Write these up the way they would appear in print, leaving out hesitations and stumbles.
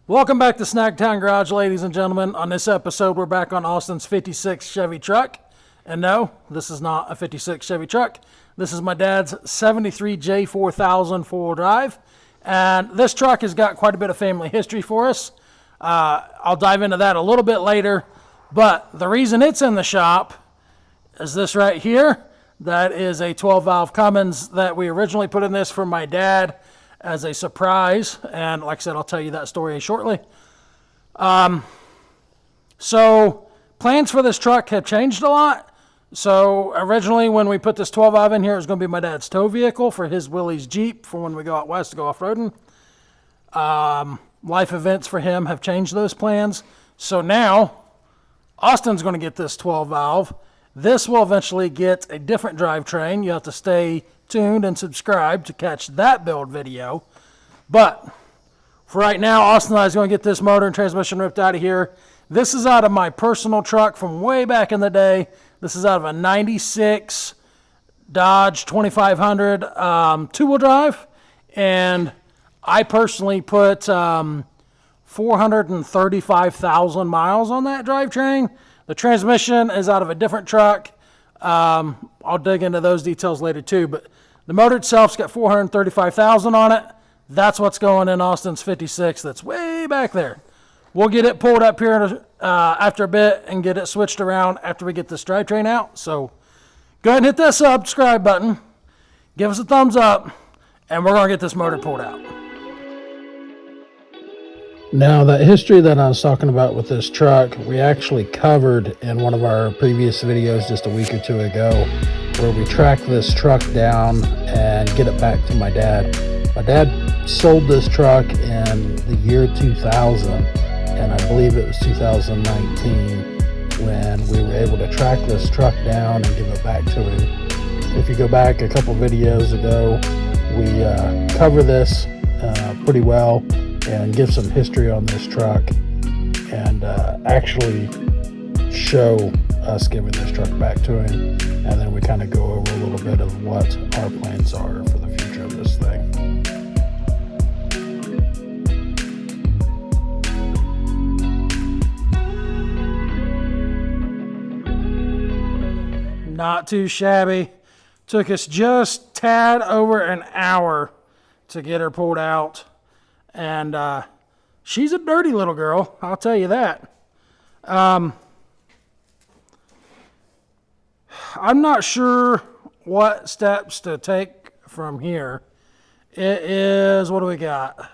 Welcome back to Snacktown Garage, ladies and gentlemen. On this episode, we're back on Austin's 56 Chevy truck. And no, this is not a 56 Chevy truck. This is my dad's 73 J4000 four-wheel drive. And this truck has got quite a bit of family history for us. I'll dive into that a little bit later. But the reason it's in the shop is this right here. That is a 12-valve Cummins that we originally put in this for my dad as a surprise, and like I said, I'll tell you that story shortly. So plans for this truck have changed a lot. So originally when we put this 12-valve in here, it was going to be my dad's tow vehicle for his Willie's Jeep for when we go out west to go off-roading. Life events for him have changed those plans. So now Austin's going to get this 12-valve. This will eventually get a different drivetrain. You have to stay tuned and subscribe to catch that build video. But for right now, Austin and I is going to get this motor and transmission ripped out of here. This is out of my personal truck from way back in the day. This is out of a 96 Dodge 2500 two-wheel drive. And I personally put 435,000 miles on that drivetrain. The transmission is out of a different truck. I'll dig into those details later too, but the motor itself's got 435,000 on it. That's what's going in Austin's 56. That's way back there. We'll get it pulled up here after a bit and get it switched around after we get this drivetrain out. So go ahead and hit that subscribe button. Give us a thumbs up, and we're going to get this motor pulled out. Now, that history that I was talking about with this truck, we actually covered in one of our previous videos just a week or two ago, where we tracked this truck down and get it back to my dad. My dad sold this truck in the year 2000, and I believe it was 2019 when we were able to track this truck down and give it back to him. If you go back a couple videos ago, we cover this pretty well and give some history on this truck and actually show us giving this truck back to him, and then we kind of go over a little bit of what our plans are for the future of this thing. Not too shabby. Took us just tad over an hour to get her pulled out. And she's a dirty little girl, I'll tell you that. I'm not sure what steps to take from here. It is, what do we got?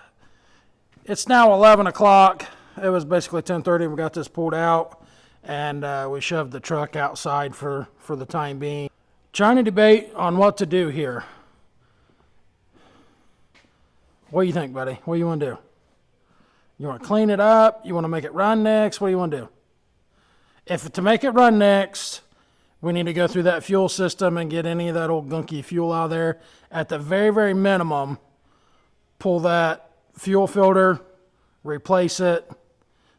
It's now 11 o'clock. It was basically 10:30. We got this pulled out, and we shoved the truck outside for the time being. Trying to debate on what to do here. What do you think, buddy? What do you want to do? You want to clean it up? You want to make it run next? What do you want to do? If to make it run next, we need to go through that fuel system and get any of that old gunky fuel out of there. At the very, very minimum, pull that fuel filter, replace it,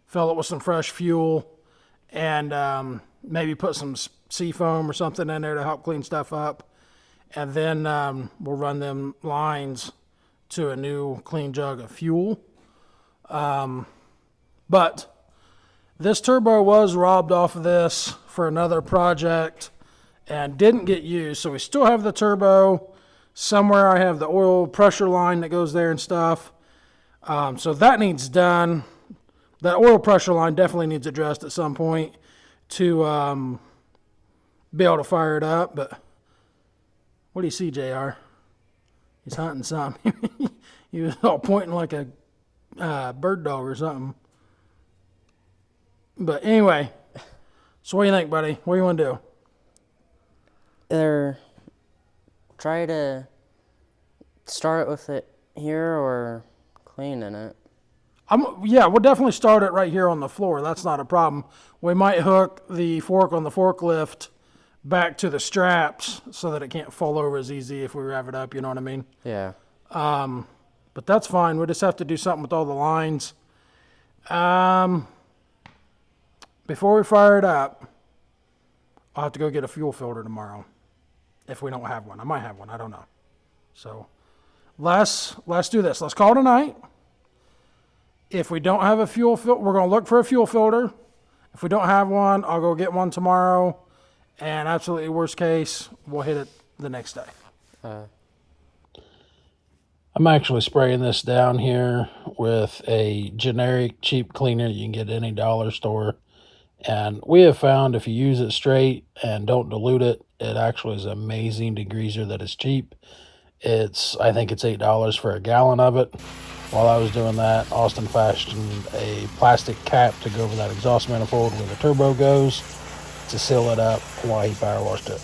fill it with some fresh fuel, and maybe put some seafoam or something in there to help clean stuff up. And then we'll run them lines to a new clean jug of fuel. But this turbo was robbed off of this for another project and didn't get used. So we still have the turbo. Somewhere I have the oil pressure line that goes there and stuff. So that needs done. That oil pressure line definitely needs addressed at some point to be able to fire it up. But what do you see, JR? He's hunting something. He was all pointing like a bird dog or something. But anyway, so what do you think, buddy? What do you want to do? Either try to start with it here or cleaning it. Yeah, we'll definitely start it right here on the floor. That's not a problem. We might hook the fork on the forklift back to the straps so that it can't fall over as easy if we rev it up, you know what I mean? Yeah. But that's fine. We just have to do something with all the lines. Before we fire it up, I'll have to go get a fuel filter tomorrow. If we don't have one. I might have one. I don't know. So let's do this. Let's call it a night. If we don't have a fuel filter, we're going to look for a fuel filter. If we don't have one, I'll go get one tomorrow. And absolutely worst case, we'll hit it the next day. I'm actually spraying this down here with a generic cheap cleaner you can get at any dollar store. And we have found if you use it straight and don't dilute it, it actually is an amazing degreaser that is cheap. I think it's $8 for a gallon of it. While I was doing that, Austin fashioned a plastic cap to go over that exhaust manifold where the turbo goes to seal it up while he power washed it.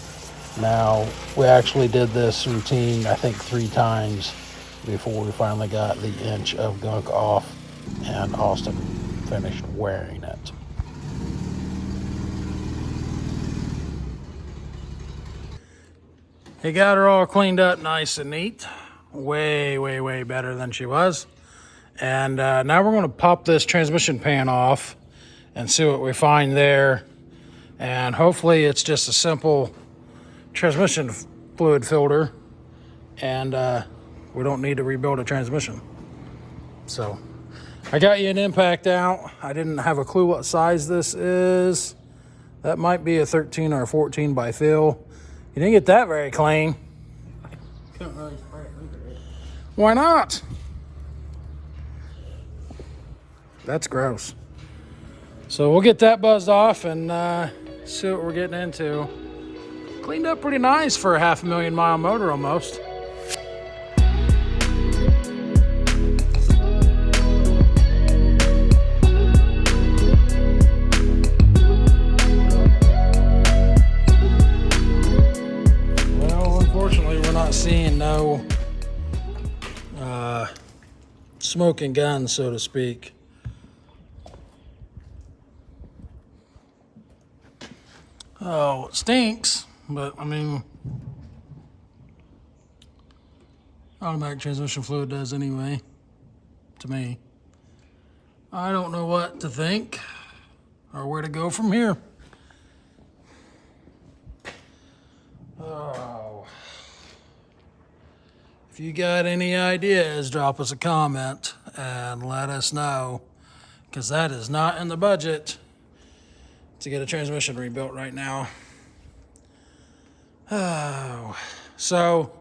Now, we actually did this routine, I think 3 times before we finally got the inch of gunk off and Austin finished wearing it. He got her all cleaned up nice and neat. Way, way, way better than she was. And now we're going to pop this transmission pan off and see what we find there. And hopefully it's just a simple transmission fluid filter. And we don't need to rebuild a transmission. So I got you an impact out. I didn't have a clue what size this is. That might be a 13 or a 14 by fill. You didn't get that very clean. Couldn't really spray it under it. Why not? That's gross. So we'll get that buzzed off and see what we're getting into. Cleaned up pretty nice for a 500,000 mile motor almost. Well, unfortunately, we're not seeing no smoking guns, so to speak. Oh, it stinks, but I mean, automatic transmission fluid does anyway, to me. I don't know what to think or where to go from here. Oh. If you got any ideas, drop us a comment and let us know, because that is not in the budget to get a transmission rebuilt right now. Oh, so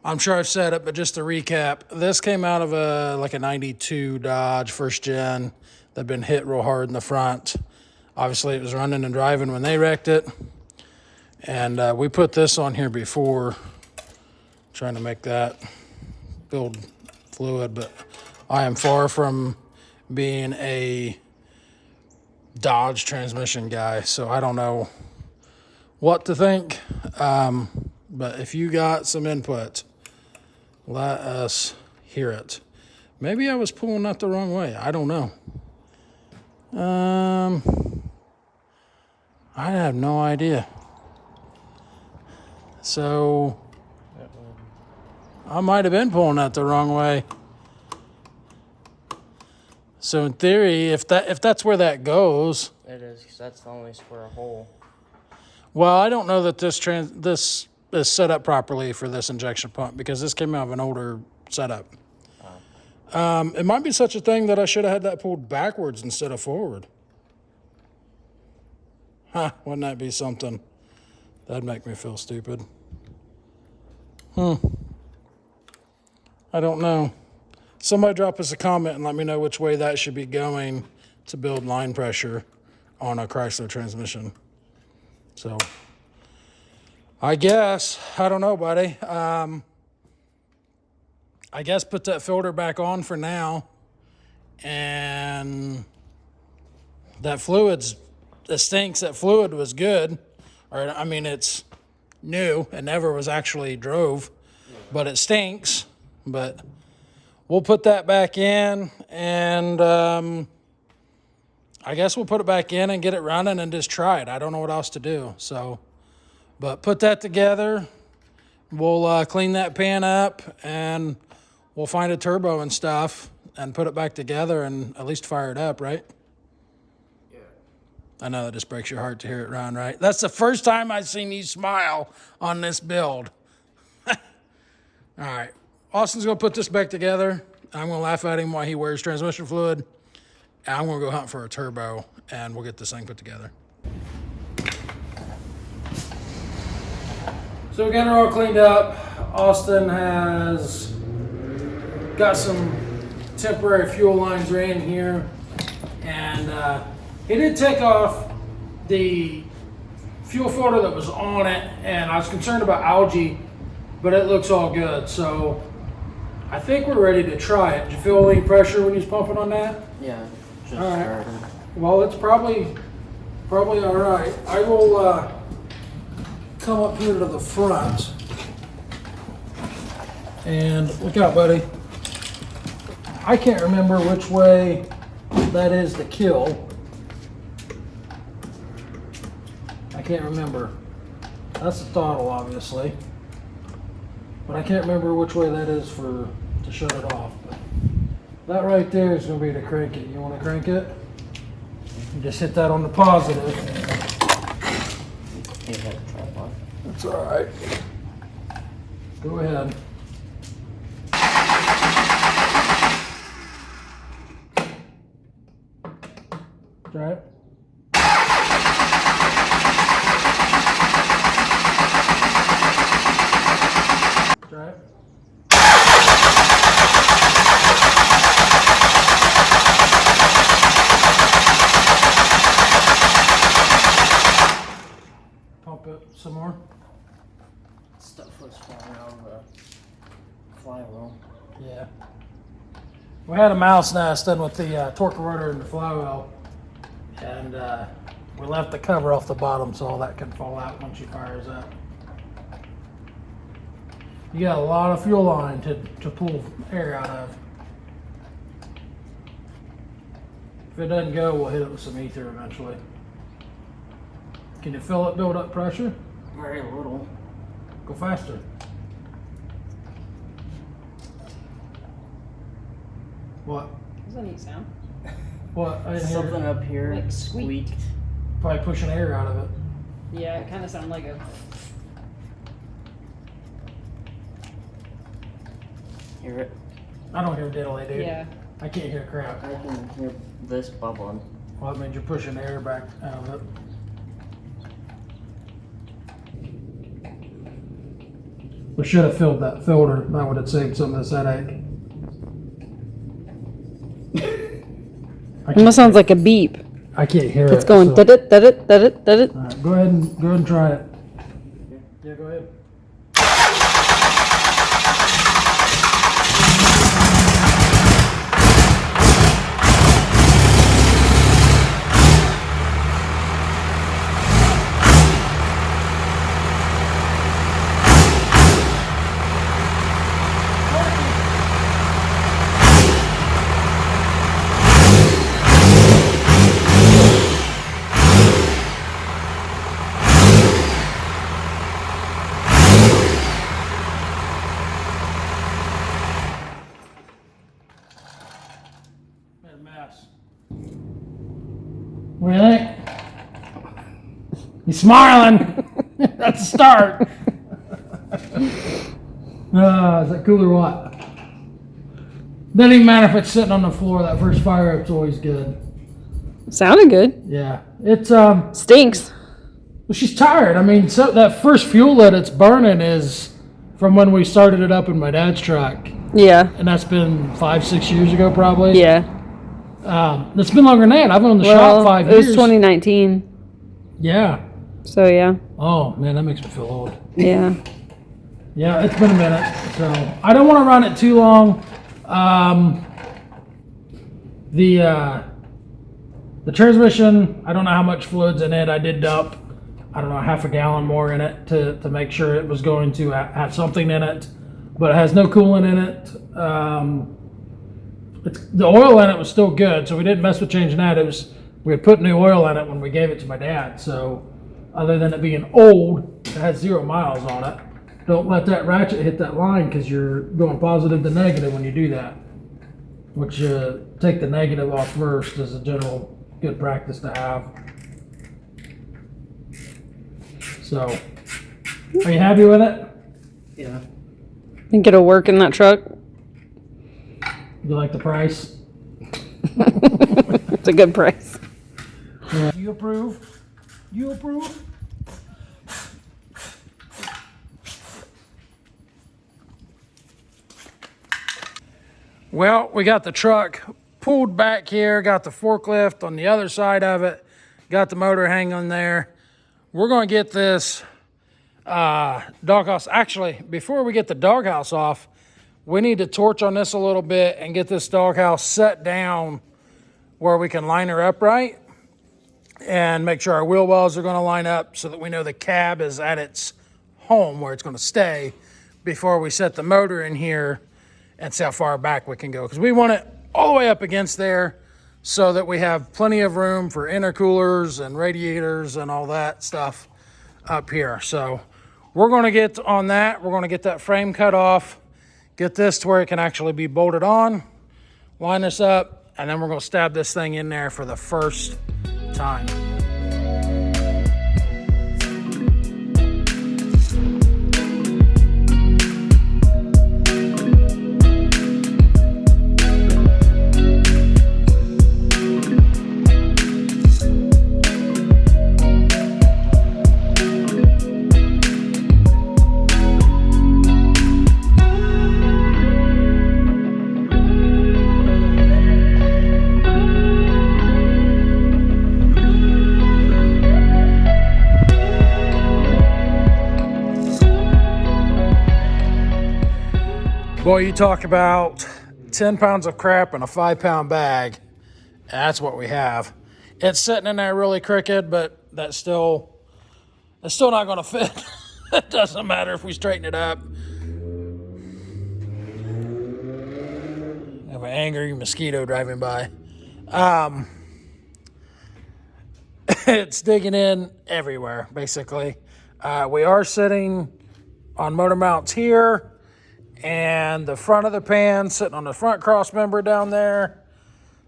I'm sure I've said it, but just to recap, this came out of a 92 Dodge first gen that'd been hit real hard in the front. Obviously it was running and driving when they wrecked it. And we put this on here before, trying to make that build fluid, but I am far from being a Dodge transmission guy, so I don't know what to think. But if you got some input, let us hear it. Maybe I was pulling that the wrong way. I don't know. I have no idea. So I might have been pulling that the wrong way. So in theory, if that's where that goes, It is, 'cause that's the only square hole. well, I don't know that this is set up properly for this injection pump, because this came out of an older setup. It might be such a thing that I should have had that pulled backwards instead of forward. Huh, wouldn't that be something? That'd make me feel stupid. I don't know. Somebody drop us a comment and let me know which way that should be going to build line pressure on a Chrysler transmission. So I guess, I don't know, buddy. I guess put that filter back on for now. And that fluid's, it stinks. That fluid was good. Or, I mean, it's new. It never was actually drove, but it stinks. But we'll put that back in, and I guess we'll put it back in and get it running and just try it. I don't know what else to do. So, but put that together. We'll clean that pan up, and we'll find a turbo and stuff and put it back together and at least fire it up, right? Yeah. I know that just breaks your heart to hear it run, right? That's the first time I've seen you smile on this build. All right. Austin's going to put this back together. I'm going to laugh at him while he wears transmission fluid. And I'm going to go hunt for a turbo, and we'll get this thing put together. So we got her all cleaned up. Austin has got some temporary fuel lines ran here, and he did take off the fuel filter that was on it, and I was concerned about algae, but it looks all good. So I think we're ready to try it. Did you feel any pressure when you was pumping on that? Yeah, just All right. started. Well, it's probably all right. I will come up here to the front, and look out, buddy. I can't remember which way that is to kill. I can't remember. That's the throttle, obviously, but I can't remember which way that is to shut it off. But that right there is going to be to crank it. You want to crank it? You just hit that on the positive. You had a tripod. That's all right. Go ahead. Try it. Try it. Pump it some more. Stuff was falling out of the flywheel. Yeah. We had a mouse nest done with the torque rotor and the flywheel, and we left the cover off the bottom so all that can fall out once she fires up. You got a lot of fuel line to pull air out of. If it doesn't go, we'll hit it with some ether eventually. Can you feel it build up pressure? Very little. Go faster. What? That's a neat sound. What? I didn't hear Something it. up here Like squeaked. Probably pushing air out of it. Yeah, it kind of sounded like a. Hear it? I don't hear diddly, dude. Yeah. I can't hear crap. I can hear this bubbling. Well, that means you're pushing air back out of it. We should have filled that filter. That would have saved some of this headache. Almost sounds like a beep. I can't hear it. It's going so- did it, did it, did it, did it. All right, go ahead and try it. Yeah, go ahead. Made a mess. What do you think? He's smiling. That's a start. Is that cool or what? Doesn't even matter if it's sitting on the floor. That first fire up's always good. Sounded good. Yeah, it's Stinks. well, she's tired. I mean, so that first fuel that it's burning is from when we started it up in my dad's truck, Yeah. and that's been 5-6 years ago probably. Yeah. It's been longer than that. I've been on the Well, shop 5 it was years. 2019. Yeah. So yeah. Oh man, that makes me feel old. Yeah. Yeah, it's been a minute, so I don't want to run it too long. The transmission, I don't know how much fluid's in it. I did dump, I don't know, half a gallon more in it to make sure it was going to have something in it, but it has no coolant in it. The oil in it was still good, so we didn't mess with changing that. We had put new oil in it when we gave it to my dad, so other than it being old, it has 0 miles on it. Don't let that ratchet hit that line because you're going positive to negative when you do that. Which take the negative off first is a general good practice to have. So, are you happy with it? Yeah. Think it'll work in that truck? You like the price? It's a good price. You approve? You approve? Well, we got the truck pulled back here, got the forklift on the other side of it, got the motor hanging there. We're going to get this doghouse. Actually, before we get the doghouse off, we need to torch on this a little bit and get this doghouse set down where we can line her up right and make sure our wheel wells are going to line up so that we know the cab is at its home where it's going to stay before we set the motor in here and see how far back we can go. Because we want it all the way up against there so that we have plenty of room for intercoolers and radiators and all that stuff up here. So we're going to get on that. We're going to get that frame cut off, get this to where it can actually be bolted on, line this up, and then we're going to stab this thing in there for the first time. Boy, you talk about 10 pounds of crap in a 5-pound bag. That's what we have. It's sitting in there really crooked, but it's still not going to fit. It doesn't matter if we straighten it up. I have an angry mosquito driving by. It's digging in everywhere, basically. We are sitting on motor mounts here, and the front of the pan sitting on the front cross member down there.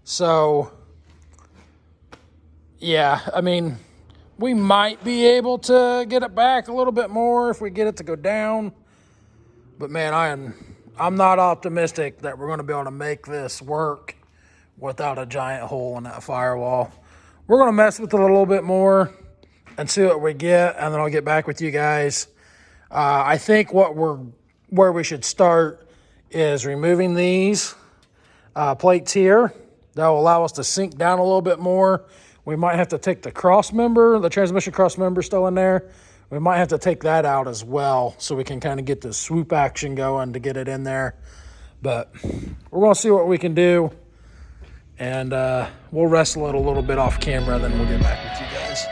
So, yeah, I mean, we might be able to get it back a little bit more if we get it to go down. But man, I'm not optimistic that we're going to be able to make this work without a giant hole in that firewall. We're going to mess with it a little bit more and see what we get, and then I'll get back with you guys. I think where we should start is removing these plates here. That will allow us to sink down a little bit more. We might have to take the cross member, the transmission cross member still in there. We might have to take that out as well so we can kind of get the swoop action going to get it in there. But we're going to see what we can do, and we'll wrestle it a little bit off camera, then we'll get back with you guys.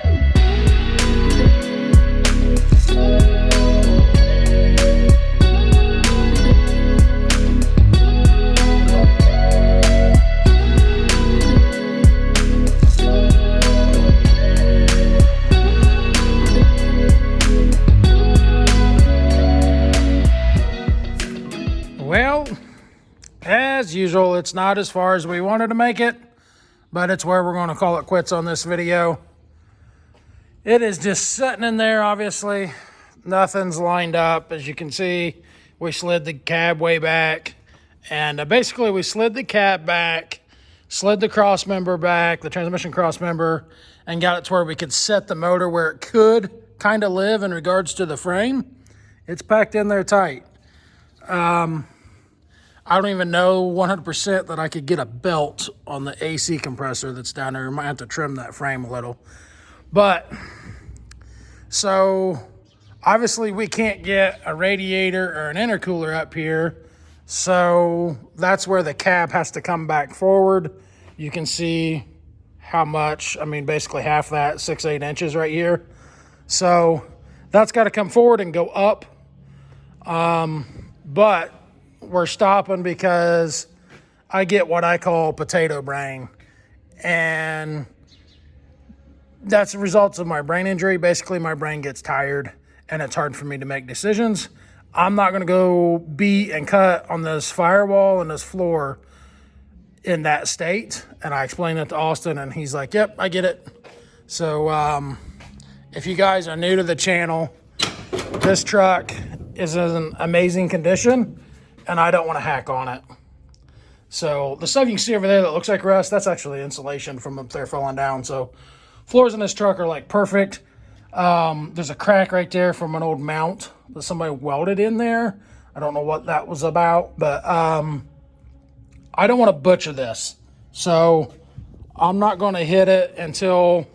Well, as usual, it's not as far as we wanted to make it, but it's where we're going to call it quits on this video. It is just sitting in there, obviously. Nothing's lined up. As you can see, we slid the cab way back. And basically, we slid the cab back, slid the cross member back, the transmission cross member, and got it to where we could set the motor where it could kind of live in regards to the frame. It's packed in there tight. I don't even know 100% that I could get a belt on the AC compressor that's down there. We might have to trim that frame a little. But, so, obviously we can't get a radiator or an intercooler up here. So, that's where the cab has to come back forward. You can see how much, I mean, basically half that, 6-8 inches right here. So, that's got to come forward and go up. But we're stopping because I get what I call potato brain, and that's the results of my brain injury. Basically, my brain gets tired and it's hard for me to make decisions. I'm not going to go beat and cut on this firewall and this floor in that state. And I explained that to Austin, and he's like, yep, I get it. So if you guys are new to the channel, this truck is in amazing condition, and I don't want to hack on it. So the stuff you can see over there that looks like rust, that's actually insulation from up there falling down. So floors in this truck are like perfect. There's a crack right there from an old mount that somebody welded in there. I don't know what that was about, but I don't want to butcher this. So I'm not going to hit it until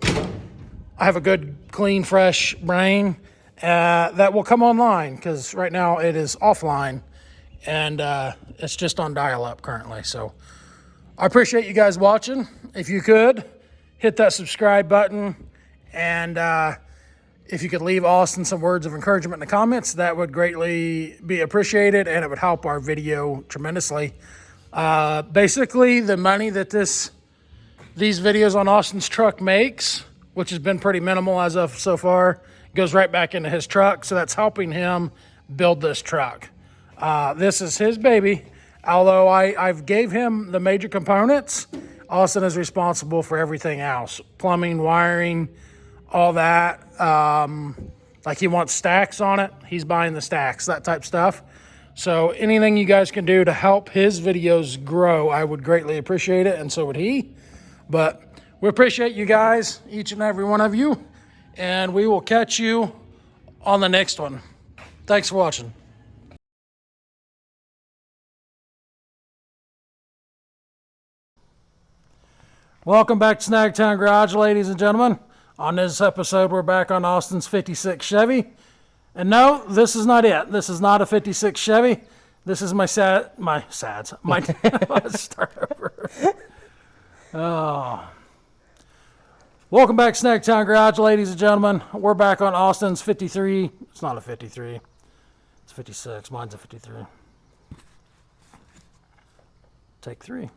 I have a good, clean, fresh brain that will come online, because right now it is offline and it's just on dial-up currently. So I appreciate you guys watching. If you could, hit that subscribe button, and if you could leave Austin some words of encouragement in the comments, that would greatly be appreciated, and it would help our video tremendously. Basically, the money that these videos on Austin's truck makes, which has been pretty minimal as of so far, goes right back into his truck. So that's helping him build this truck. This is his baby. Although I've gave him the major components, Austin is responsible for everything else. Plumbing, wiring, all that. Like he wants stacks on it, he's buying the stacks, that type stuff. So anything you guys can do to help his videos grow, I would greatly appreciate it, and so would he. But we appreciate you guys, each and every one of you, and we will catch you on the next one. Thanks for watching. Welcome back to Snagtown Garage, ladies and gentlemen. On this episode, we're back on Austin's 56 Chevy. And no, this is not it. This is not a 56 Chevy. This is my start over. Oh. Welcome back to Snagtown Garage, ladies and gentlemen. We're back on Austin's 53. It's not a 53. It's 56. Mine's a 53. Take 3.